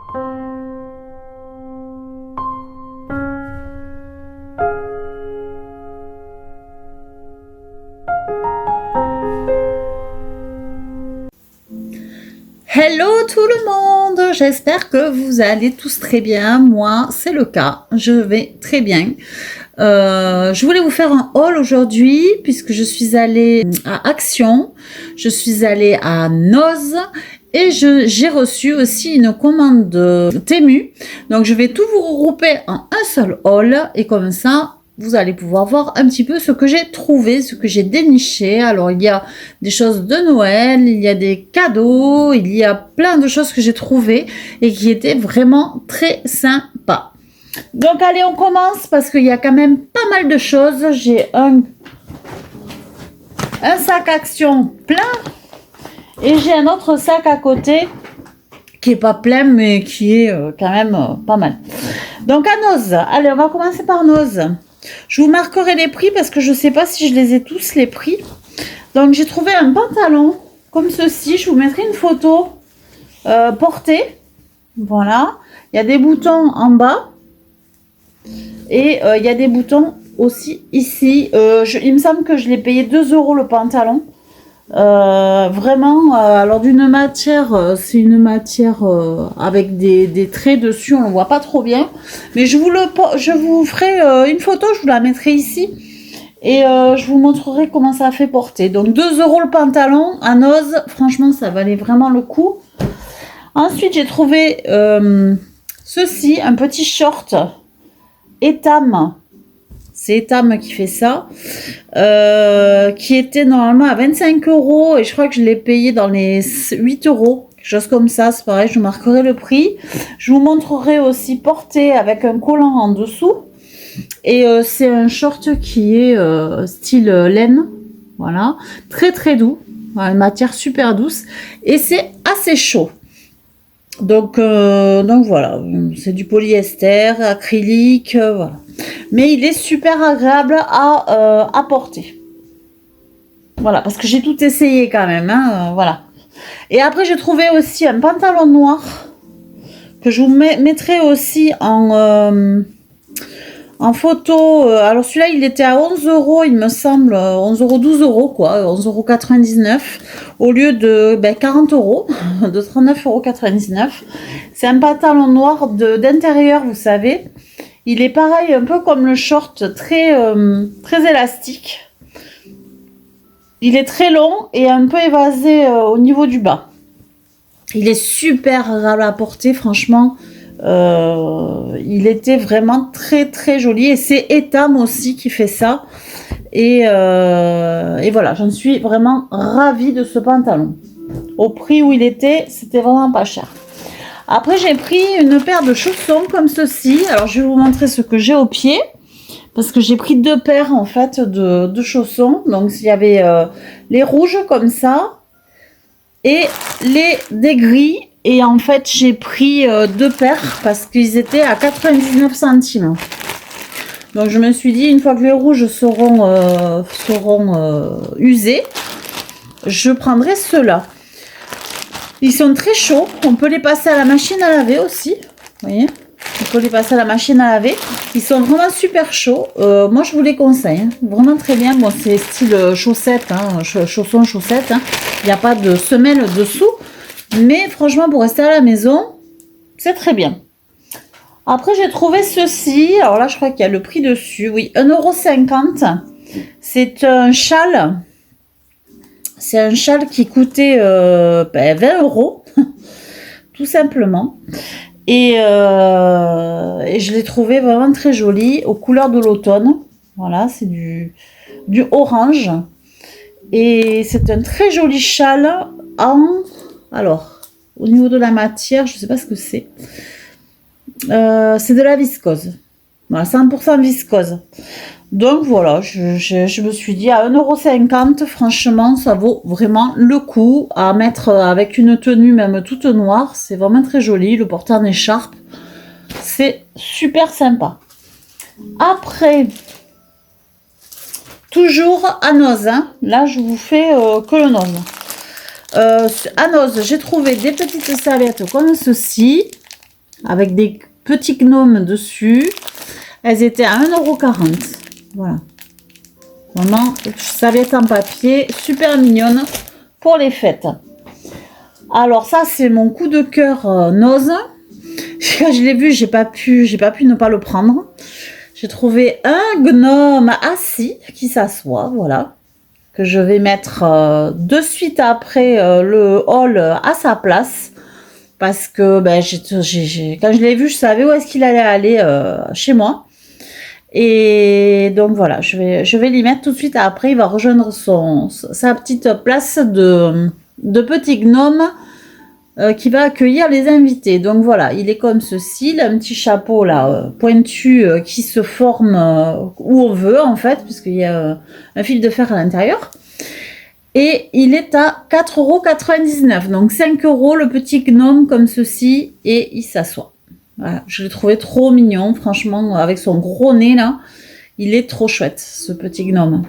Hello tout le monde, j'espère que vous allez tous très bien. Moi, c'est le cas, je vais très bien. Je voulais vous faire un haul aujourd'hui puisque je suis allée à Action, je suis allée à Noz et j'ai reçu aussi une commande de Temu. Donc je vais tout vous regrouper en un seul haul et comme ça, vous allez pouvoir voir un petit peu ce que j'ai trouvé, ce que j'ai déniché. Alors, il y a des choses de Noël, il y a des cadeaux, il y a plein de choses que j'ai trouvées et qui étaient vraiment très sympas. Donc, allez, on commence parce qu'il y a quand même pas mal de choses. J'ai un sac Action plein et j'ai un autre sac à côté qui est pas plein mais qui est quand même pas mal. Donc, à Noz. Allez, on va commencer par Noz. Je vous marquerai les prix parce que je ne sais pas si je les ai tous les prix. Donc j'ai trouvé un pantalon comme ceci. Je vous mettrai une photo portée. Voilà. Il y a des boutons en bas. Et il y a des boutons aussi ici. Il me semble que je l'ai payé 2 € le pantalon. Vraiment, alors d'une matière, c'est une matière avec des traits dessus, on ne voit pas trop bien, mais je vous ferai une photo, je vous la mettrai ici et je vous montrerai comment ça fait porter. Donc 2 € le pantalon à Noz, franchement ça valait vraiment le coup. Ensuite j'ai trouvé ceci, un petit short Etam. C'est Etam qui fait ça, qui était normalement à 25 € et je crois que je l'ai payé dans les 8 €, quelque chose comme ça. C'est pareil, je vous marquerai le prix. Je vous montrerai aussi porté avec un collant en dessous. Et c'est un short qui est style laine, voilà, très très doux, une matière super douce et c'est assez chaud. Donc voilà, c'est du polyester, acrylique, voilà. Mais il est super agréable à porter. Voilà, parce que j'ai tout essayé quand même, hein, voilà. Et après, j'ai trouvé aussi un pantalon noir que je vous mettrai aussi en photo. Alors celui-là, il était à 11 €, il me semble, 11 €, 12 € quoi, 11,99 € au lieu de 40 €, de 39,99 €. C'est un pantalon noir d'intérieur, vous savez. Il est pareil, un peu comme le short, très élastique. Il est très long et un peu évasé au niveau du bas. Il est super agréable à porter, franchement. Il était vraiment très très joli et c'est Etam aussi qui fait ça. Et voilà, j'en suis vraiment ravie de ce pantalon. Au prix où il était, c'était vraiment pas cher. Après, j'ai pris une paire de chaussons comme ceci. Alors, je vais vous montrer ce que j'ai au pied. Parce que j'ai pris 2 paires, en fait, de chaussons. Donc, il y avait les rouges comme ça. Et des gris. Et en fait, j'ai pris 2 paires parce qu'ils étaient à 99 centimes. Donc, je me suis dit, une fois que les rouges seront usés, je prendrai ceux-là. Ils sont très chauds. On peut les passer à la machine à laver aussi. Vous voyez, on peut les passer à la machine à laver. Ils sont vraiment super chauds. Moi, je vous les conseille. Hein. Vraiment très bien. Bon, c'est style chaussettes, hein, chaussons, chaussettes. Hein. Il n'y a pas de semelle dessous. Mais franchement, pour rester à la maison, c'est très bien. Après, j'ai trouvé ceci. Alors là, je crois qu'il y a le prix dessus. Oui, 1,50 €. C'est un châle. C'est un châle qui coûtait 20 €, tout simplement. Et je l'ai trouvé vraiment très joli, aux couleurs de l'automne. Voilà, c'est du orange. Et c'est un très joli châle alors, au niveau de la matière, je ne sais pas ce que c'est. C'est de la viscose. Voilà, 100% viscose. Donc voilà, je me suis dit à 1,50 €, franchement, ça vaut vraiment le coup à mettre avec une tenue même toute noire. C'est vraiment très joli, le porter en écharpe. C'est super sympa. Après, toujours à Noz, hein. Là je vous fais que le Noz. À Noz, j'ai trouvé des petites serviettes comme ceci. avec des petits gnomes dessus. Elles étaient à 1,40 €. Voilà. Vraiment, serviette en papier, super mignonne pour les fêtes. Alors ça, c'est mon coup de cœur Nose. Quand je l'ai vu, j'ai pas pu ne pas le prendre. J'ai trouvé un gnome assis qui s'assoit, voilà, que je vais mettre de suite après le haul à sa place. Parce que ben, quand je l'ai vu, je savais où est-ce qu'il allait aller chez moi. Et donc voilà, je vais l'y mettre tout de suite après. Il va rejoindre sa petite place de petit gnome qui va accueillir les invités. Donc voilà, il est comme ceci. Il a un petit chapeau là pointu qui se forme où on veut en fait, puisqu'il y a un fil de fer à l'intérieur. Et il est à 4,99 €. Donc 5 € le petit gnome comme ceci. Et il s'assoit. Voilà, je l'ai trouvé trop mignon. Franchement, avec son gros nez là. Il est trop chouette, ce petit gnome.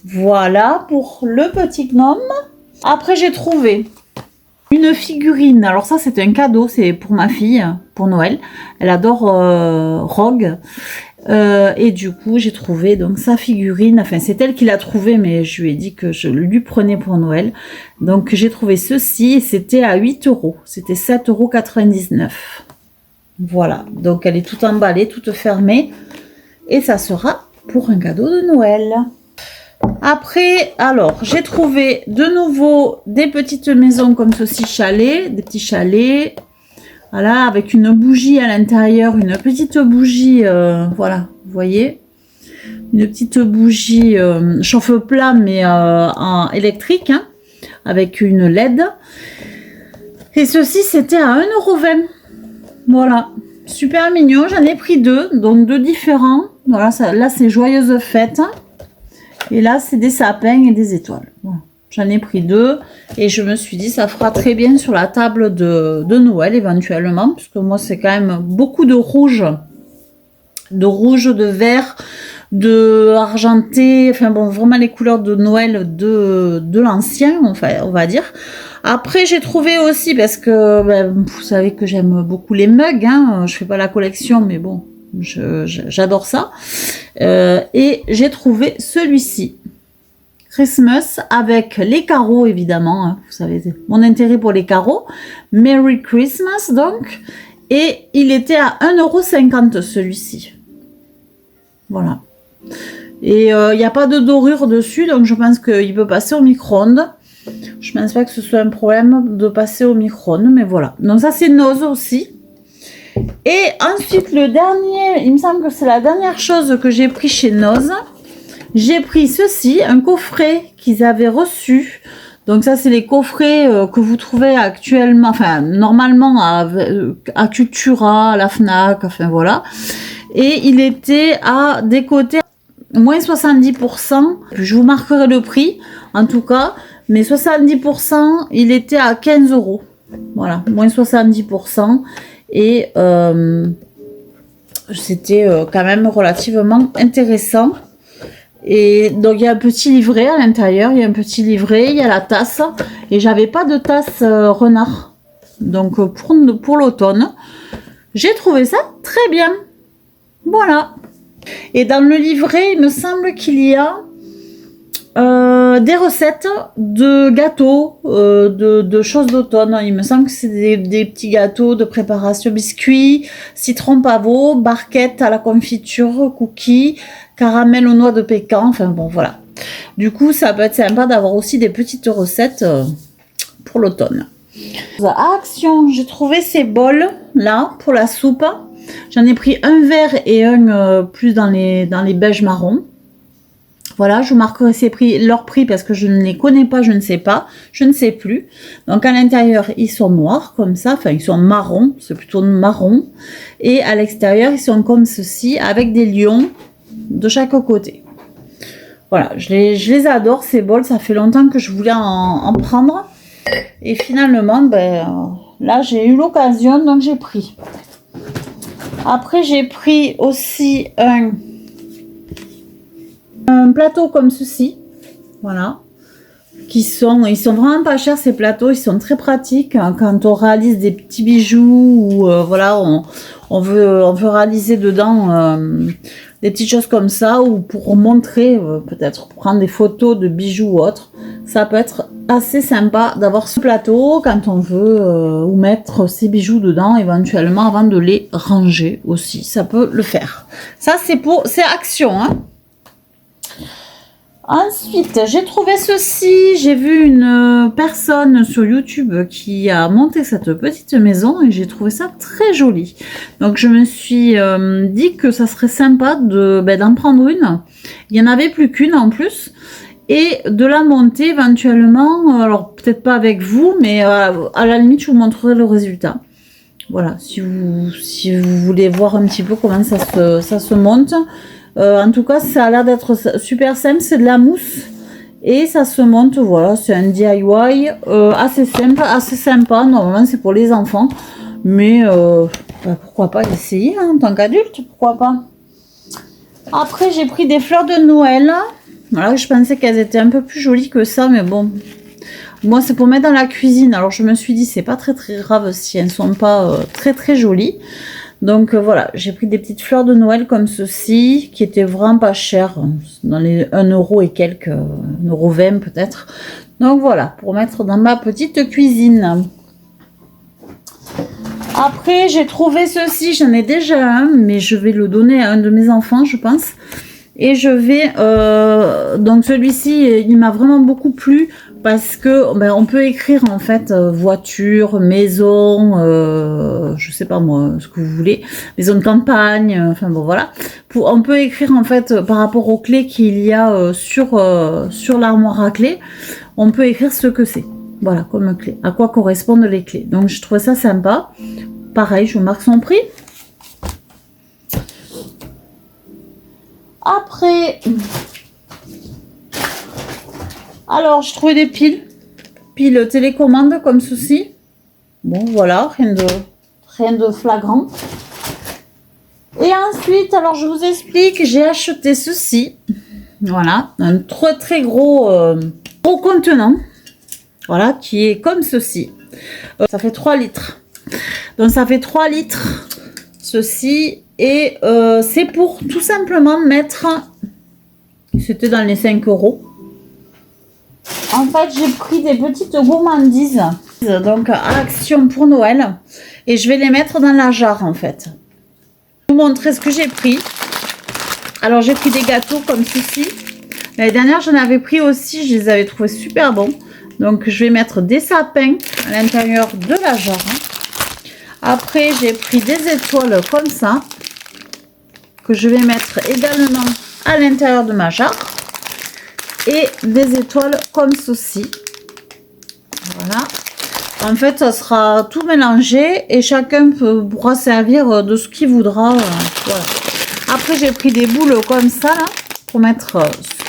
Voilà pour le petit gnome. Après, j'ai trouvé une figurine. Alors ça, c'est un cadeau. C'est pour ma fille, pour Noël. Elle adore Rogue. Et du coup, j'ai trouvé donc sa figurine. Enfin, c'est elle qui l'a trouvé, mais je lui ai dit que je lui prenais pour Noël. Donc, j'ai trouvé ceci et c'était à 8 €. C'était 7,99 €. Voilà. Donc, elle est toute emballée, toute fermée. Et ça sera pour un cadeau de Noël. Après, alors, j'ai trouvé de nouveau des petites maisons comme ceci, chalets, des petits chalets. Voilà, avec une bougie à l'intérieur, une petite bougie, voilà, vous voyez, une petite bougie chauffe-plat, mais en électrique, hein, avec une LED. Et ceci, c'était à 1,20 €. Voilà, super mignon, j'en ai pris deux, donc deux différents. Voilà, ça, là, c'est Joyeuse Fête. Et là, c'est des sapins et des étoiles. Voilà. J'en ai pris deux et je me suis dit ça fera très bien sur la table de Noël éventuellement, puisque moi c'est quand même beaucoup de rouge, de vert, de argenté, enfin bon, vraiment les couleurs de Noël de l'ancien, enfin, on va dire. Après j'ai trouvé aussi, parce que ben, vous savez que j'aime beaucoup les mugs, hein, je fais pas la collection mais bon, j'adore ça. Et j'ai trouvé celui-ci. Christmas avec les carreaux évidemment, hein, vous savez mon intérêt pour les carreaux. Merry Christmas donc, et il était à 1,50 € celui-ci. Voilà. Et il n'y a pas de dorure dessus, donc je pense qu'il peut passer au micro-ondes. Je pense pas que ce soit un problème de passer au micro-ondes, mais voilà. Donc ça c'est Nose aussi. Et ensuite le dernier, il me semble que c'est la dernière chose que j'ai pris chez Nose. J'ai pris ceci, un coffret qu'ils avaient reçu. Donc ça, c'est les coffrets que vous trouvez actuellement, enfin normalement à Cultura, à la Fnac, enfin voilà. Et il était à décoter moins 70%. Je vous marquerai le prix, en tout cas. Mais 70%, il était à 15 €. Voilà, moins 70%. Et c'était quand même relativement intéressant. Et donc il y a un petit livret à l'intérieur, il y a un petit livret, il y a la tasse, et j'avais pas de tasse renard. Donc pour l'automne, j'ai trouvé ça très bien. Voilà. Et dans le livret, il me semble qu'il y a des recettes de gâteaux, de choses d'automne. Il me semble que c'est des petits gâteaux de préparation, biscuits, citron pavot, barquettes à la confiture, cookies, caramel aux noix de pécan, enfin bon voilà. Du coup, ça peut être sympa d'avoir aussi des petites recettes pour l'automne. À Action, j'ai trouvé ces bols là pour la soupe. J'en ai pris un vert et un plus dans les beiges marrons. Voilà, je vous marquerai leur prix parce que je ne les connais pas, je ne sais pas, je ne sais plus. Donc à l'intérieur, ils sont noirs comme ça, enfin ils sont marrons, c'est plutôt marron. Et à l'extérieur, ils sont comme ceci, avec des lions de chaque côté. Voilà, je les adore ces bols, ça fait longtemps que je voulais en prendre. Et finalement, ben, là j'ai eu l'occasion, donc j'ai pris. Après j'ai pris aussi un plateau comme ceci, voilà, ils sont vraiment pas chers ces plateaux, ils sont très pratiques hein, quand on réalise des petits bijoux ou voilà, on veut réaliser dedans des petites choses comme ça ou pour montrer, peut-être prendre des photos de bijoux ou autre. Ça peut être assez sympa d'avoir ce plateau quand on veut ou mettre ses bijoux dedans éventuellement avant de les ranger aussi. Ça peut le faire. Ça c'est Action. Hein. Ensuite, j'ai trouvé ceci. J'ai vu une personne sur YouTube qui a monté cette petite maison et j'ai trouvé ça très joli. Donc, je me suis dit que ça serait sympa d'en prendre une. Il n'y en avait plus qu'une en plus. Et de la monter éventuellement. Alors, peut-être pas avec vous, mais à la limite, je vous montrerai le résultat. Voilà, si vous voulez voir un petit peu comment ça se monte. En tout cas, ça a l'air d'être super simple. C'est de la mousse et ça se monte. Voilà, c'est un DIY assez simple, assez sympa. Normalement, c'est pour les enfants, mais pourquoi pas essayer hein, en tant qu'adulte, pourquoi pas. Après, j'ai pris des fleurs de Noël. Voilà, je pensais qu'elles étaient un peu plus jolies que ça, mais bon. Moi, c'est pour mettre dans la cuisine. Alors, je me suis dit, c'est pas très grave si elles ne sont pas très jolies. Donc voilà, j'ai pris des petites fleurs de Noël comme ceci, qui étaient vraiment pas chères, dans les 1 euro et quelques, 1,20 € peut-être. Donc voilà, pour mettre dans ma petite cuisine. Après, j'ai trouvé ceci, j'en ai déjà un, mais je vais le donner à un de mes enfants, je pense. Et je vais, donc celui-ci, il m'a vraiment beaucoup plu parce que on peut écrire en fait voiture, maison, je sais pas moi, ce que vous voulez, maison de campagne, enfin bon voilà. On peut écrire en fait par rapport aux clés qu'il y a sur l'armoire à clés, on peut écrire ce que c'est. Voilà, comme clé, à quoi correspondent les clés. Donc je trouvais ça sympa. Pareil, je vous marque son prix. Après, alors je trouvais des piles télécommande comme ceci. Bon voilà, rien de flagrant. Et ensuite, alors je vous explique, j'ai acheté ceci. Voilà, un très gros contenant. Voilà, qui est comme ceci. Ça fait 3 litres. Donc ça fait 3 litres ceci. Et c'est pour tout simplement mettre, c'était dans les 5 €. En fait, j'ai pris des petites gourmandises, donc à Action pour Noël, et je vais les mettre dans la jarre en fait. Je vais vous montrer ce que j'ai pris. Alors j'ai pris des gâteaux comme ceci. L'année dernière, j'en avais pris aussi, je les avais trouvés super bons. Donc je vais mettre des sapins à l'intérieur de la jarre. Après, j'ai pris des étoiles comme ça, que je vais mettre également à l'intérieur de ma jarre, et des étoiles comme ceci. Voilà, en fait ça sera tout mélangé et chacun pourra servir de ce qu'il voudra. Voilà. Après j'ai pris des boules comme ça là, pour mettre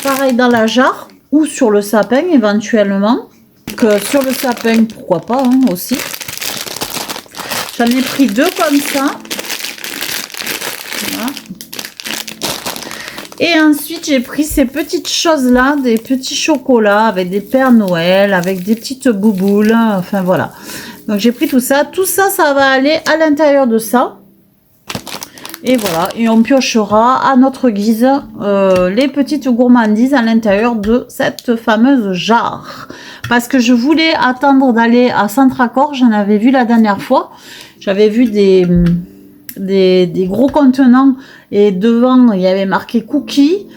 pareil dans la jarre ou sur le sapin éventuellement. Donc, sur le sapin pourquoi pas hein, aussi. J'en ai pris 2 comme ça. Voilà. Et ensuite, j'ai pris ces petites choses-là, des petits chocolats avec des Pères Noël, avec des petites bouboules. Enfin, voilà. Donc, j'ai pris tout ça. Tout ça, ça va aller à l'intérieur de ça. Et voilà. Et on piochera à notre guise les petites gourmandises à l'intérieur de cette fameuse jarre. Parce que je voulais attendre d'aller à Centracor. J'en avais vu la dernière fois. J'avais vu des gros contenants et devant il y avait marqué cookies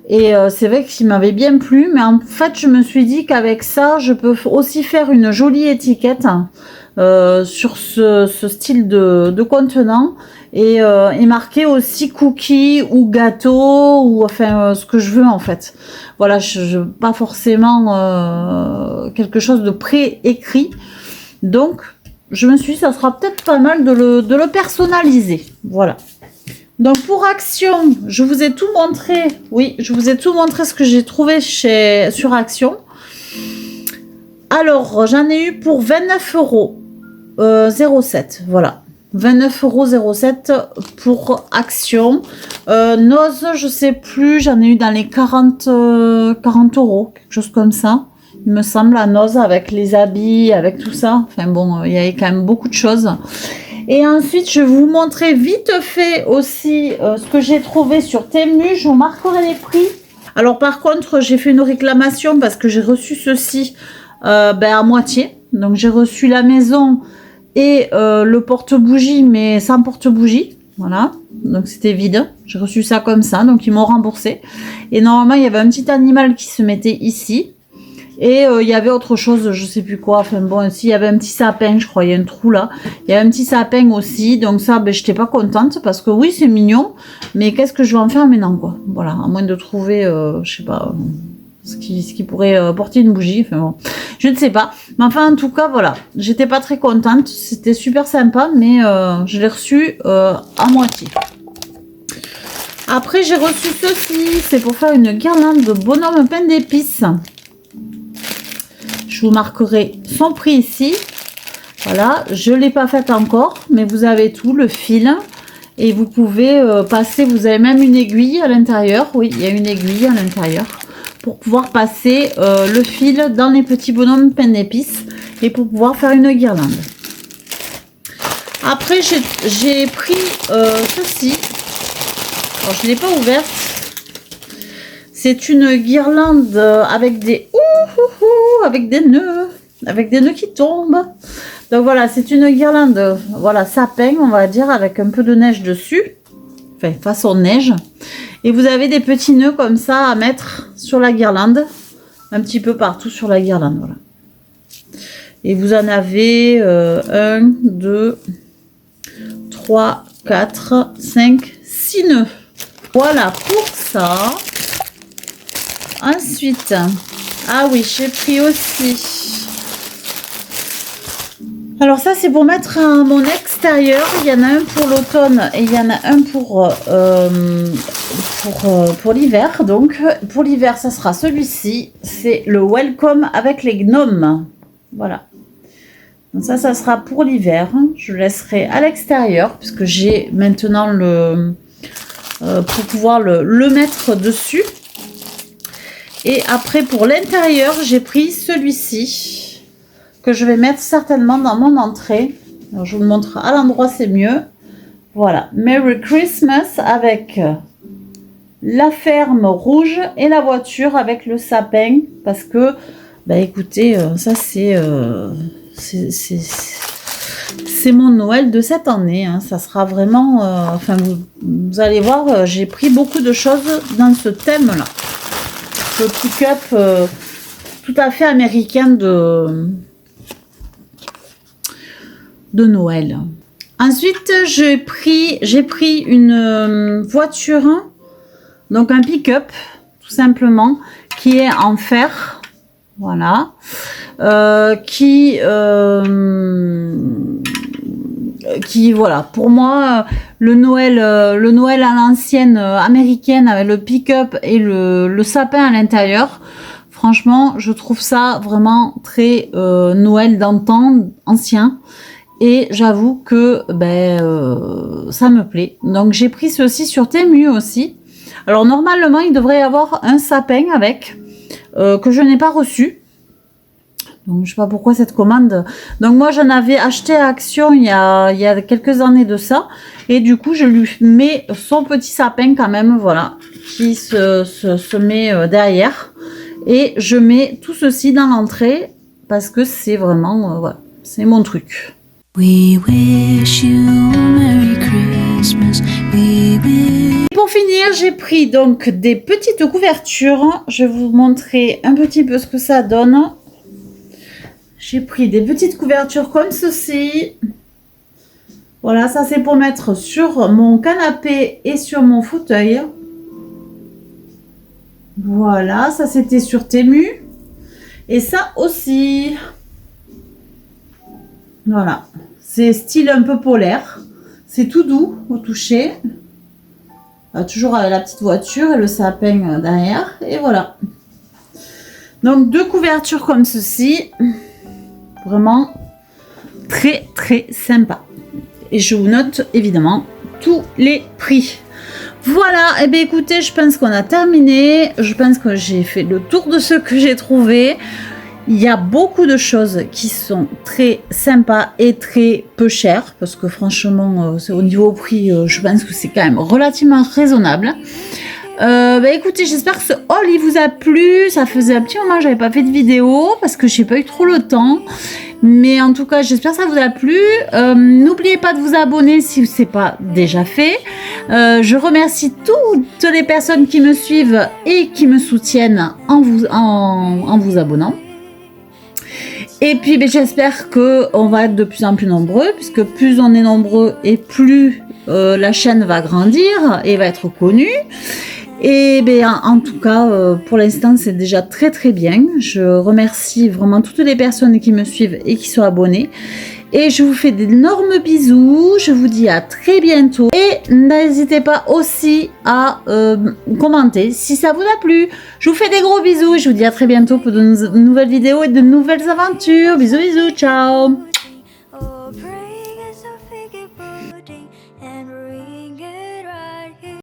et c'est vrai qu'il m'avait bien plu, mais en fait je me suis dit qu'avec ça je peux aussi faire une jolie étiquette sur ce style de contenant et marquer aussi cookies ou gâteau ou enfin ce que je veux en fait. Voilà, je pas forcément quelque chose de pré-écrit, donc je me suis dit, ça sera peut-être pas mal de le personnaliser. Voilà. Donc, pour Action, je vous ai tout montré. Oui, je vous ai tout montré ce que j'ai trouvé sur Action. Alors, j'en ai eu pour 29,07 €. Voilà. 29,07 € pour Action. Noz, je sais plus, j'en ai eu dans les 40 €, quelque chose comme ça. il me semble, à Noz, avec les habits, avec tout ça. Enfin bon, il y avait quand même beaucoup de choses. Et ensuite, je vais vous montrer vite fait aussi ce que j'ai trouvé sur Temu. Je vous marquerai les prix. Alors par contre, j'ai fait une réclamation parce que j'ai reçu ceci à moitié. Donc j'ai reçu la maison et le porte-bougie, mais sans porte-bougie. Voilà, donc c'était vide. J'ai reçu ça comme ça, donc ils m'ont remboursé. Et normalement, il y avait un petit animal qui se mettait ici. Et il y avait autre chose, je sais plus quoi. Enfin bon, ici, il y avait un petit sapin, je crois. Il y a un trou là. Il y a un petit sapin aussi. Donc ça, ben, je n'étais pas contente parce que oui, c'est mignon. Mais qu'est-ce que je vais en faire maintenant, quoi? Voilà, à moins de trouver, je sais pas, ce qui pourrait porter une bougie. Enfin bon, je ne sais pas. Mais enfin, en tout cas, voilà. J'étais pas très contente. C'était super sympa, mais je l'ai reçu à moitié. Après, j'ai reçu ceci. C'est pour faire une guirlande de bonhomme pain d'épices. Je vous marquerai son prix ici. Voilà, je ne l'ai pas faite encore, mais vous avez tout, le fil. Et vous pouvez passer, vous avez même une aiguille à l'intérieur. Oui, il y a une aiguille à l'intérieur. Pour pouvoir passer le fil dans les petits bonhommes pain d'épices. Et pour pouvoir faire une guirlande. Après, j'ai pris ceci. Alors, je ne l'ai pas ouverte. C'est une guirlande avec des avec des nœuds qui tombent. Donc voilà, c'est une guirlande, voilà, sapin, on va dire, avec un peu de neige dessus, enfin façon neige. Et vous avez des petits nœuds comme ça à mettre sur la guirlande, un petit peu partout sur la guirlande, voilà. Et vous en avez 1, 2, 3, 4, 5, 6 nœuds. Voilà pour ça. Ensuite, ah oui, j'ai pris aussi. Alors ça, c'est pour mettre à mon extérieur. Il y en a un pour l'automne et il y en a un pour l'hiver. Donc, pour l'hiver, ça sera celui-ci. C'est le Welcome avec les gnomes. Voilà. Donc ça sera pour l'hiver. Je le laisserai à l'extérieur puisque j'ai maintenant pour pouvoir le mettre dessus. Et après, pour l'intérieur, j'ai pris celui-ci, que je vais mettre certainement dans mon entrée. Alors, je vous le montre à l'endroit, c'est mieux. Voilà, Merry Christmas avec la ferme rouge et la voiture avec le sapin. Parce que, bah écoutez, ça c'est mon Noël de cette année. Hein. Ça sera vraiment... enfin, vous allez voir, j'ai pris beaucoup de choses dans ce thème-là. Le pick-up tout à fait américain de Noël. Ensuite, j'ai pris une voiture, donc un pick-up, tout simplement, qui est en fer. Voilà. Qui voilà, pour moi le Noël à l'ancienne américaine avec le pick-up et le sapin à l'intérieur, franchement je trouve ça vraiment très Noël d'antan, ancien, et j'avoue que ça me plaît. Donc j'ai pris ceci sur Temu aussi. Alors normalement il devrait y avoir un sapin avec que je n'ai pas reçu. Donc, je sais pas pourquoi cette commande. Donc moi j'en avais acheté à Action il y a quelques années de ça. Et du coup je lui mets son petit sapin quand même, voilà, qui se met derrière. Et je mets tout ceci dans l'entrée parce que c'est vraiment, voilà, c'est mon truc. We wish you a Merry Christmas. Et pour finir, j'ai pris donc des petites couvertures. Je vais vous montrer un petit peu ce que ça donne. J'ai pris des petites couvertures comme ceci. Voilà, ça c'est pour mettre sur mon canapé et sur mon fauteuil. Voilà, ça c'était sur Temu. Et ça aussi. Voilà, c'est style un peu polaire. C'est tout doux au toucher. Toujours avec la petite voiture et le sapin derrière. Et voilà. Donc deux couvertures comme ceci. Vraiment très très sympa. Et je vous note évidemment tous les prix. Voilà, et bien écoutez, je pense qu'on a terminé. Je pense que j'ai fait le tour de ce que j'ai trouvé. Il y a beaucoup de choses qui sont très sympas et très peu chères, parce que franchement, au niveau prix, je pense que c'est quand même relativement raisonnable. Écoutez, j'espère que ce haul il vous a plu. Ça faisait un petit moment que j'avais pas fait de vidéo parce que j'ai pas eu trop le temps. Mais en tout cas, j'espère que ça vous a plu. N'oubliez pas de vous abonner si ce n'est pas déjà fait. Je remercie toutes les personnes qui me suivent et qui me soutiennent en vous abonnant. Et puis j'espère qu'on va être de plus en plus nombreux, puisque plus on est nombreux et plus la chaîne va grandir et va être connue. Et en tout cas, pour l'instant, c'est déjà très très bien. Je remercie vraiment toutes les personnes qui me suivent et qui sont abonnées. Et je vous fais d'énormes bisous. Je vous dis à très bientôt. Et n'hésitez pas aussi à commenter si ça vous a plu. Je vous fais des gros bisous. Je vous dis à très bientôt pour de nouvelles vidéos et de nouvelles aventures. Bisous, bisous, ciao.